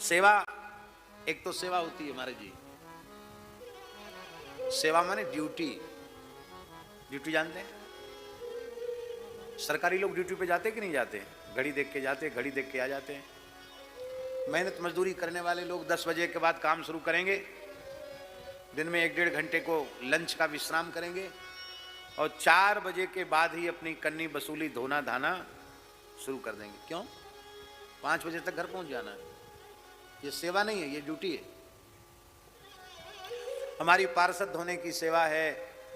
सेवा, एक तो सेवा होती है महाराज जी, सेवा माने ड्यूटी। ड्यूटी जानते हैं? सरकारी लोग ड्यूटी पे जाते कि नहीं जाते? घड़ी देख के जाते, घड़ी देख के आ जाते हैं। मेहनत मजदूरी करने वाले लोग 10 बजे के बाद काम शुरू करेंगे, दिन में 1-1.5 घंटे को लंच का विश्राम करेंगे और 4 बजे के बाद ही अपनी कन्नी वसूली धोना धाना शुरू कर देंगे। क्यों? 5 बजे तक घर पहुंच जाना है। ये सेवा नहीं है, ये ड्यूटी है। हमारी पार्षद धोने की सेवा है,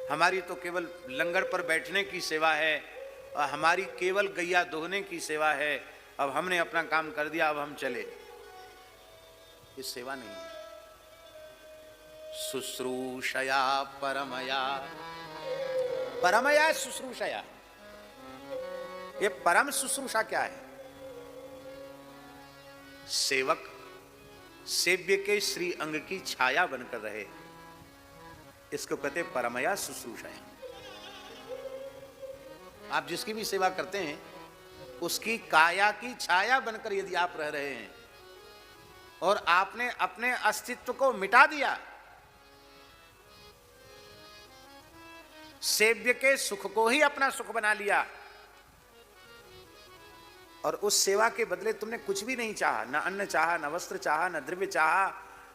हमारी तो केवल लंगर पर बैठने की सेवा है, और हमारी केवल गैया दोहने की सेवा है। अब हमने अपना काम कर दिया, अब हम चले। ये सेवा नहीं है। शुश्रूषया परमया, परमया शुश्रूषया। ये परम शुश्रूषा क्या है? सेवक सेव्य के श्री अंग की छाया बनकर रहे, इसको कहते परमया शुश्रूषा। आप जिसकी भी सेवा करते हैं उसकी काया की छाया बनकर यदि आप रह रहे हैं और आपने अपने अस्तित्व को मिटा दिया, सेव्य के सुख को ही अपना सुख बना लिया, और उस सेवा के बदले तुमने कुछ भी नहीं चाहा, न अन्न चाहा, न वस्त्र चाहा, न द्रव्य चाहा,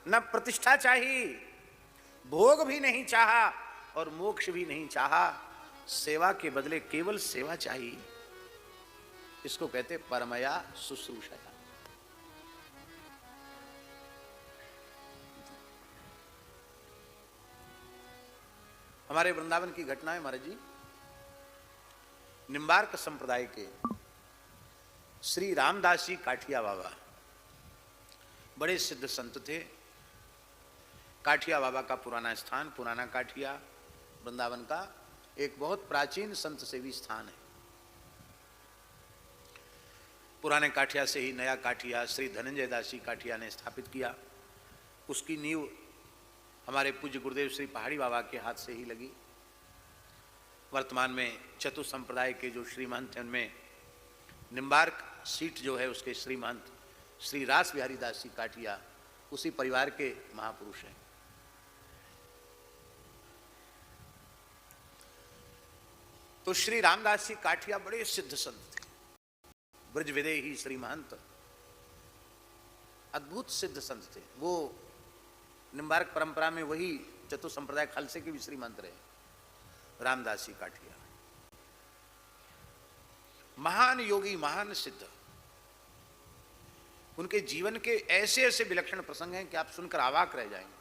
न प्रतिष्ठा चाहिए, भोग भी नहीं चाहा और मोक्ष भी नहीं चाहा, सेवा के बदले केवल सेवा चाहिए, इसको कहते परमया शुश्रूषया। हमारे वृंदावन की घटना है महाराज जी। निम्बार्क संप्रदाय के श्री रामदास जी काठिया बाबा बड़े सिद्ध संत थे। काठिया बाबा का पुराना स्थान, पुराना काठिया वृंदावन का एक बहुत प्राचीन संत सेवी स्थान है। पुराने काठिया से ही नया काठिया श्री धनंजय दास जी काठिया ने स्थापित किया। उसकी नींव हमारे पूज्य गुरुदेव श्री पहाड़ी बाबा के हाथ से ही लगी। वर्तमान में चतुर संप्रदाय के जो श्री महंत हैं, उनमें निम्बार्क सीट जो है उसके श्री महंत श्री रास बिहारी दास जी काठिया उसी परिवार के महापुरुष हैं। तो श्री रामदास जी काठिया बड़े सिद्ध संत थे, ब्रज विदेही श्री महंत, अद्भुत सिद्ध संत थे। वो निम्बार्क परंपरा में वही चतुर संप्रदाय खालसे के भी श्री महंत रहे रामदास जी काठिया। महान योगी, महान सिद्ध। उनके जीवन के ऐसे ऐसे विलक्षण प्रसंग हैं कि आप सुनकर अवाक रह जाएंगे।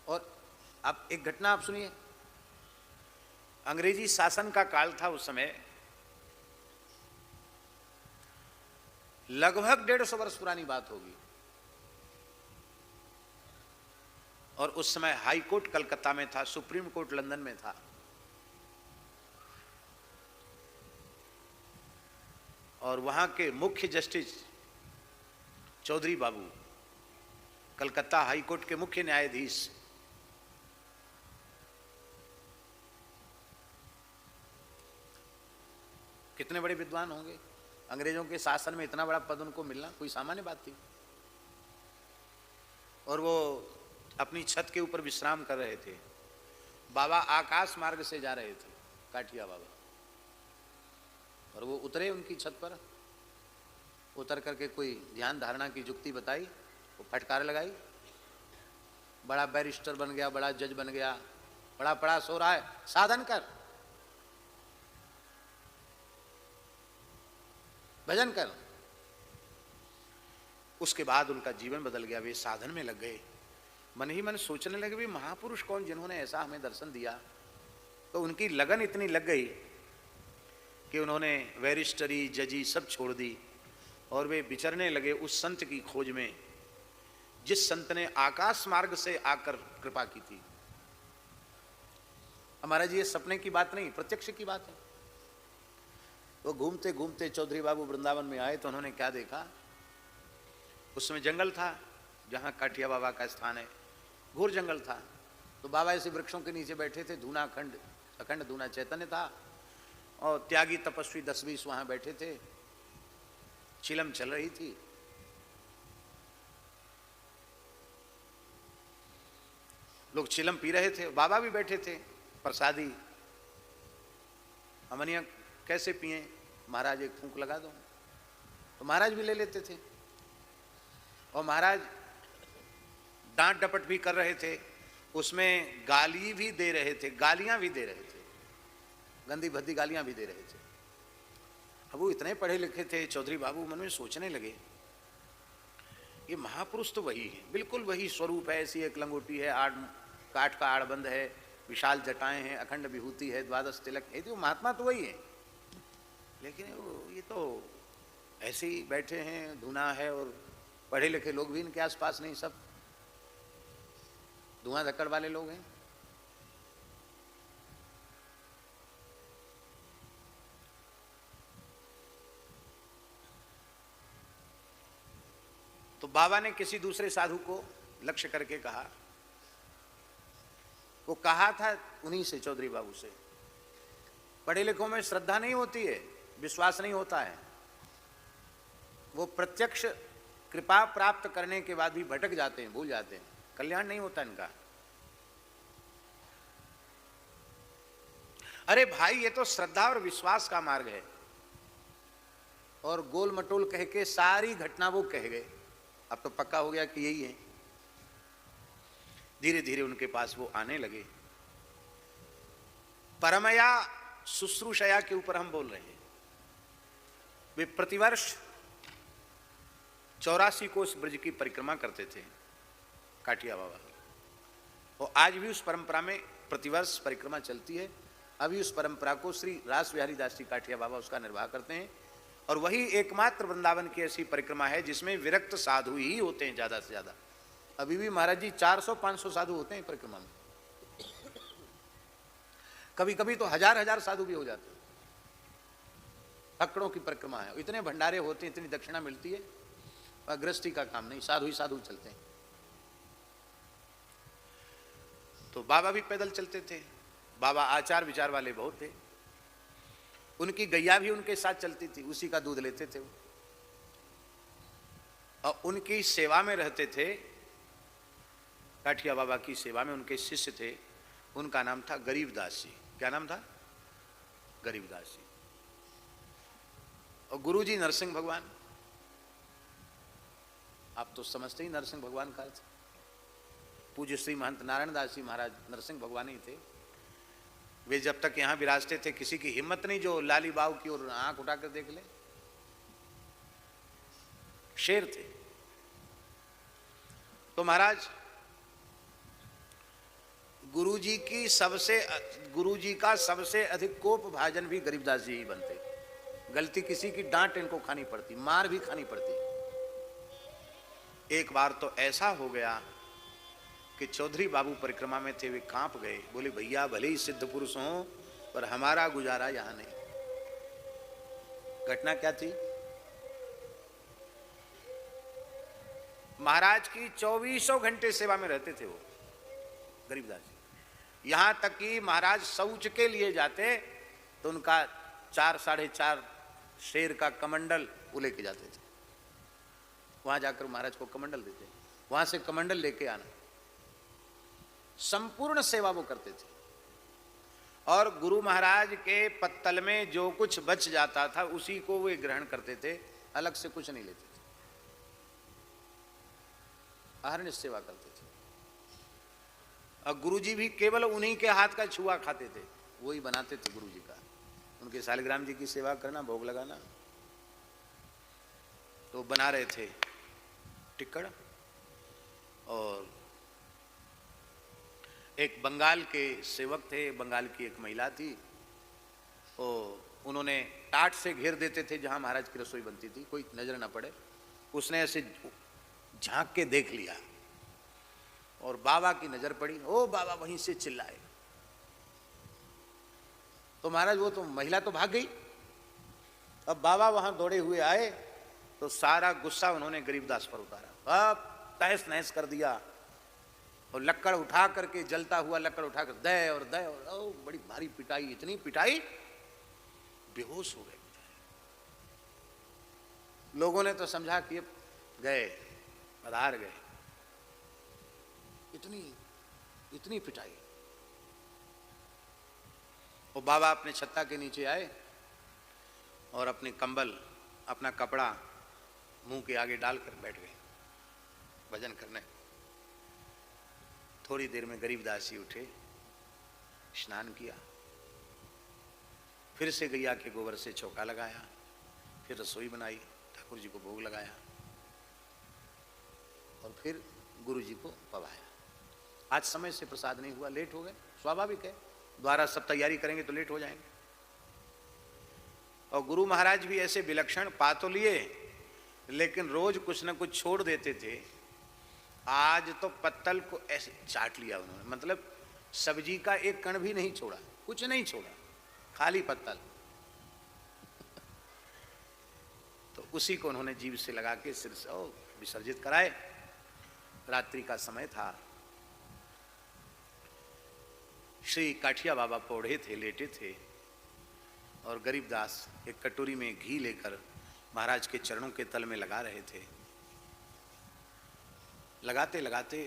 और अब एक घटना आप सुनिए। अंग्रेजी शासन का काल था उस समय, लगभग 150 वर्ष पुरानी बात होगी। और उस समय हाई कोर्ट कलकत्ता में था, सुप्रीम कोर्ट लंदन में था। और वहां के मुख्य जस्टिस चौधरी बाबू, कलकत्ता हाई कोर्ट के मुख्य न्यायाधीश, कितने बड़े विद्वान होंगे। अंग्रेजों के शासन में इतना बड़ा पद उनको मिलना कोई सामान्य बात थी। और वो अपनी छत के ऊपर विश्राम कर रहे थे। बाबा आकाश मार्ग से जा रहे थे, काठिया बाबा, और वो उतरे उनकी छत पर। उतर करके कोई ध्यान धारणा की जुक्ति बताई, वो फटकार लगाई। बड़ा बैरिस्टर बन गया, बड़ा जज बन गया, बड़ा पड़ा सो रहा है, साधन कर, भजन कर। उसके बाद उनका जीवन बदल गया। वे साधन में लग गए। मन ही मन सोचने लगे भी महापुरुष कौन जिन्होंने ऐसा हमें दर्शन दिया। तो उनकी लगन इतनी लग गई कि उन्होंने बैरिस्टरी, जजी सब छोड़ दी और वे विचरने लगे उस संत की खोज में जिस संत ने आकाश मार्ग से आकर कृपा की थी। हमारा जी ये सपने की बात नहीं, प्रत्यक्ष की बात है। वो घूमते घूमते चौधरी बाबू वृंदावन में आए तो उन्होंने क्या देखा, उसमें जंगल था जहाँ काठिया बाबा का स्थान है, घोर जंगल था। तो बाबा ऐसे वृक्षों के नीचे बैठे थे, धूना अखंड अखंड धूना चैतन्य था, और त्यागी तपस्वी 10-20 वहाँ बैठे थे। चिलम चल रही थी। लोग चिलम पी रहे थे, बाबा भी बैठे थे प्रसादी। अमनिया कैसे पिए, महाराज एक फूंक लगा दो, तो महाराज भी ले लेते थे। और महाराज डांट डपट भी कर रहे थे, उसमें गाली भी दे रहे थे, गालियां भी दे रहे थे, गंदी भद्दी गालियां भी दे रहे थे। अब वो इतने पढ़े लिखे थे, चौधरी बाबू मन में सोचने लगे, ये महापुरुष तो वही है, बिल्कुल वही स्वरूप है, ऐसी एक लंगोटी है, काठ का आड़बंद है, विशाल जटाएं हैं, अखंड विभूति है, द्वादश तिलक है, तो महात्मा तो वही है। लेकिन ये तो ऐसे ही बैठे हैं, धुना है, और पढ़े लिखे लोग भी इनके आसपास नहीं, सब धुआं धक्कड़ वाले लोग हैं। तो बाबा ने किसी दूसरे साधु को लक्ष्य करके कहा, वो कहा था उन्हीं से, चौधरी बाबू से, पढ़े लिखों में श्रद्धा नहीं होती है, विश्वास नहीं होता है, वो प्रत्यक्ष कृपा प्राप्त करने के बाद भी भटक जाते हैं, भूल जाते हैं, कल्याण नहीं होता इनका। अरे भाई, ये तो श्रद्धा और विश्वास का मार्ग है, और गोल मटोल कह के सारी घटना वो कह गए। अब तो पक्का हो गया कि यही है। धीरे धीरे उनके पास वो आने लगे। परमया शुश्रूषया के ऊपर हम बोल रहे हैं। वे प्रतिवर्ष 84 कोस ब्रज की परिक्रमा करते थे काठिया बाबा, और आज भी उस परंपरा में प्रतिवर्ष परिक्रमा चलती है। अभी उस परंपरा को श्री रास बिहारी दास जी काठिया बाबा उसका निर्वाह करते हैं, और वही एकमात्र वृंदावन की ऐसी परिक्रमा है जिसमें विरक्त साधु ही होते हैं ज्यादा से ज्यादा। अभी भी महाराज जी 400-500 साधु होते हैं परिक्रमा में, कभी कभी तो हजार साधु भी हो जाते हैं। अकड़ों की परिक्रमा है, इतने भंडारे होते हैं, इतनी दक्षिणा मिलती है, और गृहस्थी का काम नहीं, साधु ही साधु चलते हैं। तो बाबा भी पैदल चलते थे। बाबा आचार विचार वाले बहुत थे, उनकी गैया भी उनके साथ चलती थी, उसी का दूध लेते थे वो, और उनकी सेवा में रहते थे। काठिया बाबा की सेवा में उनके शिष्य थे, उनका नाम था गरीबदास जी। क्या नाम था? गरीबदास जी। और गुरु जी नरसिंह भगवान, आप तो समझते ही नरसिंह भगवान का अर्थ। पूज्य श्री महंत नारायण दास जी महाराज नरसिंह भगवान ही थे। वे जब तक यहां विराजते थे, किसी की हिम्मत नहीं जो लाली बाव की ओर आंख उठाकर देख ले, शेर थे। तो महाराज गुरुजी का सबसे अधिक कोप भाजन भी गरीबदास जी ही बनते। गलती किसी की डांट इनको खानी पड़ती, मार भी खानी पड़ती। एक बार तो ऐसा हो गया कि चौधरी बाबू परिक्रमा में थे, वे कांप गए, बोले भैया भले ही सिद्ध पुरुष हों पर हमारा गुजारा यहां नहीं। घटना क्या थी? महाराज की 24 घंटे सेवा में रहते थे वो गरीबदास जी। यहां तक कि महाराज शौच के लिए जाते तो उनका 4-4.5 शेर का कमंडल वो लेके जाते थे। वहां जाकर महाराज को कमंडल देते, वहां से कमंडल लेके आना। संपूर्ण सेवा वो करते थे, और गुरु महाराज के पत्तल में जो कुछ बच जाता था उसी को वे ग्रहण करते थे, अलग से कुछ नहीं लेते थे। अहरनिश सेवा करते थे। और गुरुजी भी केवल उन्हीं के हाथ का छुआ खाते थे, वही बनाते थे गुरुजी का। उनके शालिग्राम जी की सेवा करना, भोग लगाना। तो बना रहे थे टिक्कड़, और एक बंगाल के सेवक थे, बंगाल की एक महिला थी, तो उन्होंने टाट से घेर देते थे जहां महाराज की रसोई बनती थी, कोई नजर ना पड़े। उसने ऐसे झांक के देख लिया, और बाबा की नजर पड़ी, ओ बाबा, वहीं से चिल्लाए। तो महाराज वो तो महिला तो भाग गई। अब बाबा वहां दौड़े हुए आए तो सारा गुस्सा उन्होंने गरीबदास पर उतारा, अब तहस नहस कर दिया, और लक्कड़ उठा करके, जलता हुआ लक्कड़ उठाकर दे और बड़ी भारी पिटाई, इतनी पिटाई बेहोश हो गए। लोगों ने तो समझा कि अब गए, पधार गए। इतनी पिटाई। वो बाबा अपने छत्ता के नीचे आए और अपने कंबल, अपना कपड़ा मुंह के आगे डालकर बैठ गए भजन करने। थोड़ी देर में गरीबदास जी उठे, स्नान किया, फिर से गैया के गोबर से चौका लगाया, फिर रसोई बनाई, ठाकुर जी को भोग लगाया और फिर गुरु जी को पवाया। आज समय से प्रसाद नहीं हुआ, लेट हो गए, स्वाभाविक है, द्वारा सब तैयारी करेंगे तो लेट हो जाएंगे। और गुरु महाराज भी ऐसे विलक्षण पा तो लिए, लेकिन रोज कुछ न कुछ छोड़ देते थे। आज तो पत्तल को ऐसे चाट लिया उन्होंने, मतलब सब्जी का एक कण भी नहीं छोड़ा, कुछ नहीं छोड़ा, खाली पत्तल। तो उसी को उन्होंने जीभ से लगा के सिर से विसर्जित कराए। रात्रि का समय था। श्री काठिया बाबा पौड़े थे, लेटे थे, और गरीबदास एक कटोरी में घी लेकर महाराज के चरणों के तल में लगा रहे थे। लगाते लगाते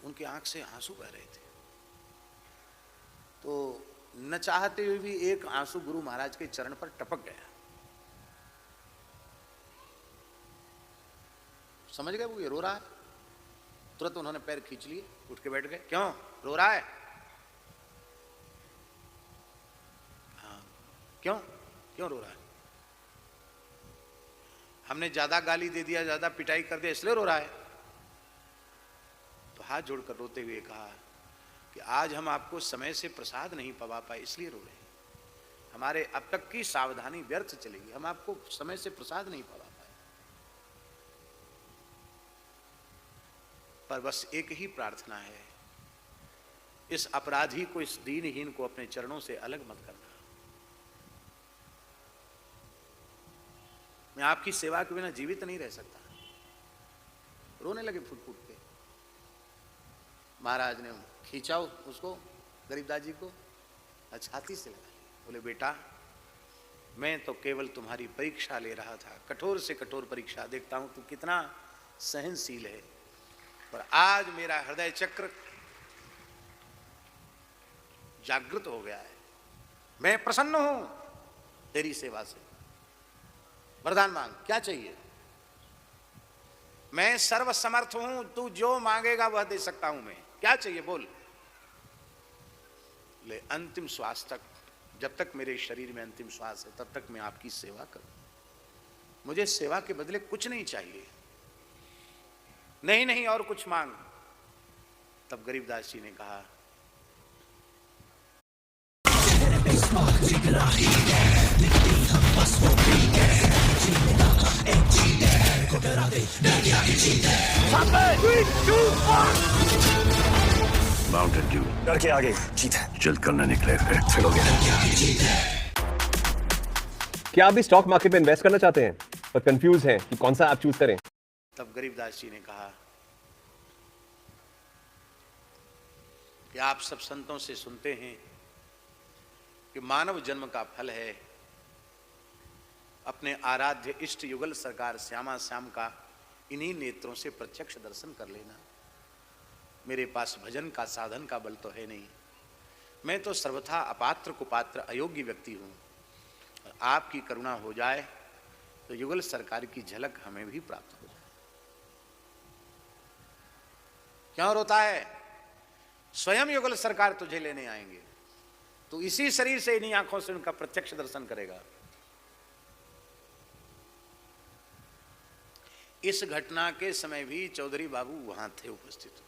उनकी आंख से आंसू बह रहे थे। तो न चाहते हुए भी एक आंसू गुरु महाराज के चरण पर टपक गया। समझ गए वो ये रो रहा है। तुरंत उन्होंने पैर खींच लिए, उठ के बैठ गए। क्यों रो रहा है? हाँ, क्यों क्यों रो रहा है? हमने ज्यादा गाली दे दिया, ज्यादा पिटाई कर दिया, इसलिए रो रहा है। तो हाथ जोड़कर रोते हुए कहा कि आज हम आपको समय से प्रसाद नहीं पवा पाए, इसलिए रो रहे हैं। हमारे अब तक की सावधानी व्यर्थ चलेगी, हम आपको समय से प्रसाद नहीं पवा पाए। पर बस एक ही प्रार्थना है, इस अपराधी को, इस दीनहीन को अपने चरणों से अलग मत करना। मैं आपकी सेवा के बिना जीवित नहीं रह सकता। रोने लगे फूट फूट के। महाराज ने खींचा उसको, गरीबदास जी को, छाती से लगा लिया। बोले बेटा, मैं तो केवल तुम्हारी परीक्षा ले रहा था, कठोर से कठोर परीक्षा, देखता हूं तू कितना सहनशील है। पर आज मेरा हृदय चक्र जागृत हो गया है, मैं प्रसन्न हूं तेरी सेवा से। वरदान मांग, क्या चाहिए? मैं सर्वसमर्थ हूं, तू जो मांगेगा वह दे सकता हूं मैं। क्या चाहिए बोल? ले अंतिम श्वास तक, जब तक मेरे शरीर में अंतिम श्वास है तब तक मैं आपकी सेवा करूं। मुझे सेवा के बदले कुछ नहीं चाहिए। नहीं नहीं और कुछ मांग। तब गरीबदास जी ने कहा, माउंटेन ड्यू लड़के आगे जीत है, जल्द करने निकले फिर चलोगे। क्या आप भी स्टॉक मार्केट में इन्वेस्ट करना चाहते हैं पर कंफ्यूज हैं कि कौन सा आप चूज करें? तब गरीबदास जी ने कहा कि आप सब संतों से सुनते हैं कि मानव जन्म का फल है अपने आराध्य इष्ट युगल सरकार श्यामा श्याम का इन्हीं नेत्रों से प्रत्यक्ष दर्शन कर लेना। मेरे पास भजन का साधन का बल तो है नहीं, मैं तो सर्वथा अपात्र कुपात्र अयोग्य व्यक्ति हूं। और आपकी करुणा हो जाए तो युगल सरकार की झलक हमें भी प्राप्त हो जाए। क्यों रोता है? स्वयं युगल सरकार तुझे लेने आएंगे, तो इसी शरीर से इन्हीं आंखों से उनका प्रत्यक्ष दर्शन करेगा। इस घटना के समय भी चौधरी बाबू वहां थे उपस्थित।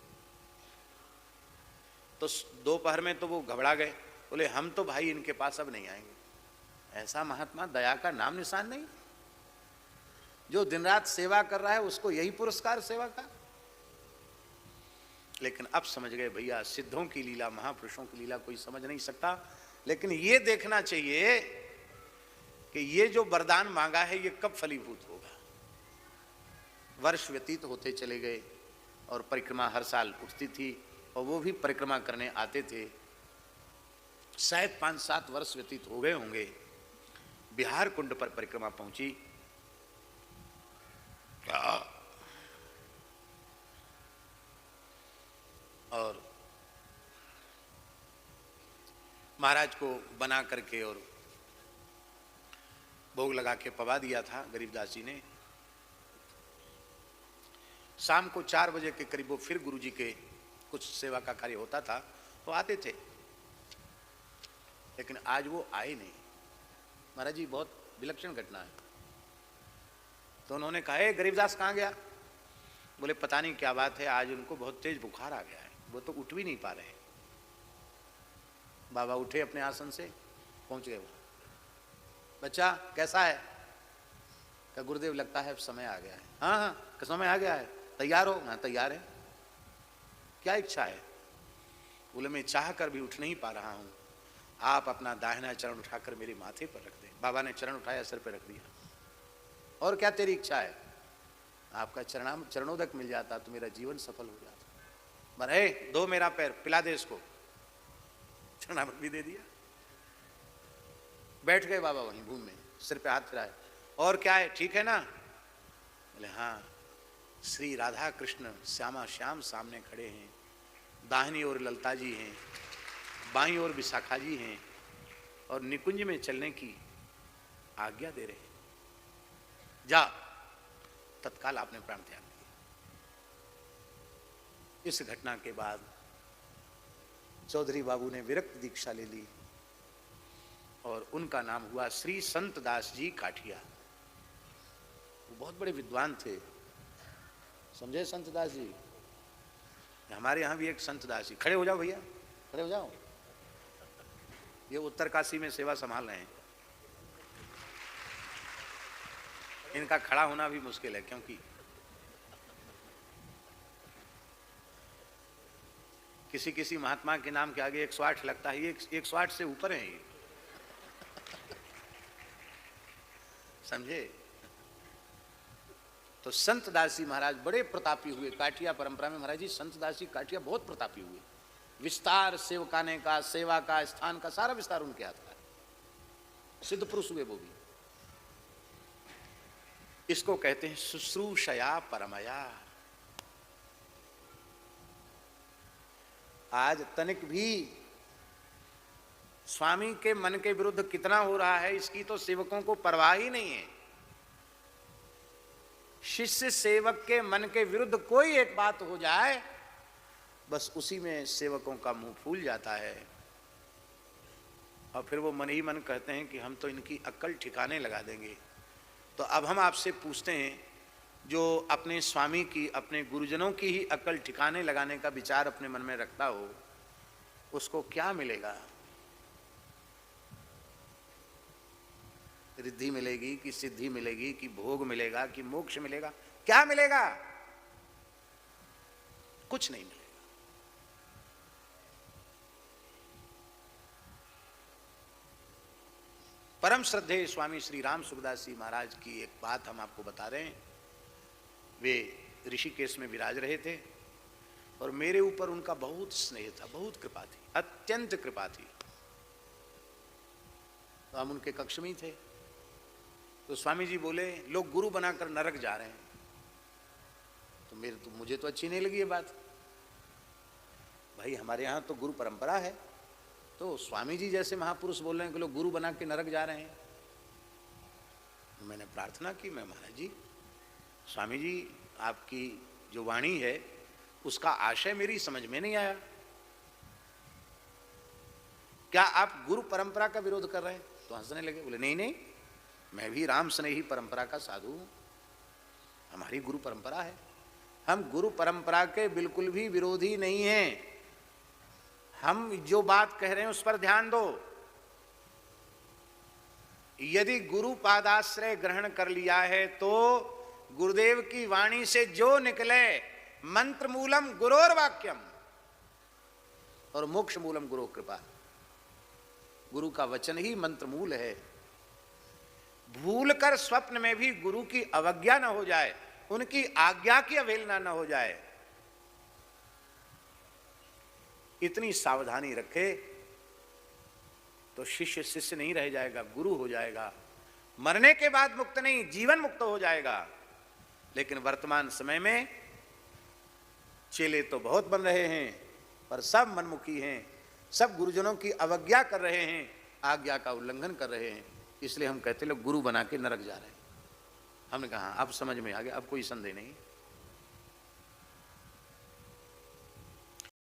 तो दोपहर में तो वो घबरा गए, बोले हम तो भाई इनके पास अब नहीं आएंगे। ऐसा महात्मा दया का नाम निशान नहीं, जो दिन रात सेवा कर रहा है उसको यही पुरस्कार सेवा का। लेकिन अब समझ गए भैया, सिद्धों की लीला, महापुरुषों की लीला कोई समझ नहीं सकता। लेकिन ये देखना चाहिए कि ये जो वरदान मांगा है ये कब फलीभूत होगा। वर्ष व्यतीत होते चले गए और परिक्रमा हर साल उठती थी और वो भी परिक्रमा करने आते थे। शायद 5-7 वर्ष व्यतीत हो गए होंगे। बिहार कुंड पर परिक्रमा पहुंची महाराज को बना करके और भोग लगा के पवा दिया था गरीबदास जी ने। शाम को 4 बजे के करीब वो फिर गुरुजी के कुछ सेवा का कार्य होता था तो आते थे, लेकिन आज वो आए नहीं। महाराज जी बहुत विलक्षण घटना है। तो उन्होंने कहा, ए गरीबदास कहाँ गया? बोले पता नहीं क्या बात है, आज उनको बहुत तेज बुखार आ गया है, वो तो उठ भी नहीं पा रहे। बाबा उठे अपने आसन से, पहुंच गए। वो बच्चा कैसा है? क्या गुरुदेव लगता है अब समय आ गया है। हाँ हाँ समय आ गया है, तैयार हो? हाँ तैयार है। क्या इच्छा है? बोले मैं चाह कर भी उठ नहीं पा रहा हूं, आप अपना दाहिना चरण उठाकर मेरे माथे पर रख दें। बाबा ने चरण उठाया, सिर पर रख दिया। और क्या तेरी इच्छा है? आपका चरणोदक मिल जाता तो मेरा जीवन सफल हो जाता। मरे दो मेरा पैर, पिला दे इसको। चरणामृत भी दे दिया। बैठ गए बाबा वहीं भूमि में, सिर पे हाथ फिराए। और क्या है, ठीक है ना? बोले हाँ। श्री राधा कृष्ण श्यामा श्याम सामने खड़े हैं, दाहिनी ओर ललता जी हैं, बाईं ओर विशाखा जी हैं, और निकुंज में चलने की आज्ञा दे रहे हैं। जा। तत्काल आपने प्राण त्याग दिया। इस घटना के बाद चौधरी बाबू ने विरक्त दीक्षा ले ली और उनका नाम हुआ श्री संत दास जी काठिया। वो बहुत बड़े विद्वान थे, समझे? संत दास जी। हमारे यहां भी एक संत दास जी। खड़े हो जाओ भैया, खड़े हो जाओ। ये उत्तर काशी में सेवा संभाल रहे हैं। इनका खड़ा होना भी मुश्किल है, क्योंकि किसी किसी महात्मा के नाम के आगे 108 लगता है। ये 108 से ऊपर है ये, समझे? तो संत दास जी महाराज बड़े प्रतापी हुए। काठिया परंपरा में महाराज जी संत दास जी काठिया बहुत प्रतापी हुए। विस्तार सेवकाने का, सेवा का, स्थान का सारा विस्तार उनके हाथ का है। सिद्ध पुरुष हुए वो भी। इसको कहते हैं शुश्रूषया परमया। आज तनिक भी स्वामी के मन के विरुद्ध कितना हो रहा है, इसकी तो सेवकों को परवाह ही नहीं है। शिष्य सेवक के मन के विरुद्ध कोई एक बात हो जाए, बस उसी में सेवकों का मुंह फूल जाता है, और फिर वो मन ही मन कहते हैं कि हम तो इनकी अक्ल ठिकाने लगा देंगे। तो अब हम आपसे पूछते हैं, जो अपने स्वामी की, अपने गुरुजनों की ही अक्ल ठिकाने लगाने का विचार अपने मन में रखता हो, उसको क्या मिलेगा? रिद्धि मिलेगी कि सिद्धि मिलेगी कि भोग मिलेगा कि मोक्ष मिलेगा? क्या मिलेगा? कुछ नहीं मिलेगा। परम श्रद्धेय स्वामी श्री राम सुखदास जी महाराज की एक बात हम आपको बता रहे हैं। वे ऋषिकेश में विराज रहे थे और मेरे ऊपर उनका बहुत स्नेह था, बहुत कृपा थी, अत्यंत कृपा थी। तो हम उनके कक्ष में ही थे। तो स्वामी जी बोले, लोग गुरु बनाकर नरक जा रहे हैं। तो मुझे तो अच्छी नहीं लगी ये बात। भाई हमारे यहाँ तो गुरु परंपरा है, तो स्वामी जी जैसे महापुरुष बोल रहे हैं कि लोग गुरु बना के नरक जा रहे हैं। मैंने प्रार्थना की, मैं महाराज जी, स्वामी जी आपकी जो वाणी है उसका आशय मेरी समझ में नहीं आया। क्या आप गुरु परंपरा का विरोध कर रहे हैं? तो हंसने लगे। बोले नहीं नहीं, मैं भी राम स्नेही परंपरा का साधु हूं, हमारी गुरु परंपरा है, हम गुरु परंपरा के बिल्कुल भी विरोधी नहीं हैं। हम जो बात कह रहे हैं उस पर ध्यान दो। यदि गुरु पादाश्रय ग्रहण कर लिया है तो गुरुदेव की वाणी से जो निकले, मंत्र मूलम गुरोर वाक्यम और मोक्ष मूलम गुरु कृपा। गुरु का वचन ही मंत्र मूल है। भूलकर स्वप्न में भी गुरु की अवज्ञा न हो जाए, उनकी आज्ञा की अवहेलना न हो जाए, इतनी सावधानी रखे तो शिष्य शिष्य नहीं रह जाएगा, गुरु हो जाएगा। मरने के बाद मुक्त नहीं, जीवन मुक्त हो जाएगा। लेकिन वर्तमान समय में चेले तो बहुत बन रहे हैं, पर सब मनमुखी हैं। सब गुरुजनों की अवज्ञा कर रहे हैं, आज्ञा का उल्लंघन कर रहे हैं, इसलिए हम कहते लोग गुरु बना के नरक जा रहे हैं। हमने कहा अब समझ में आ गया, अब कोई संदेह नहीं।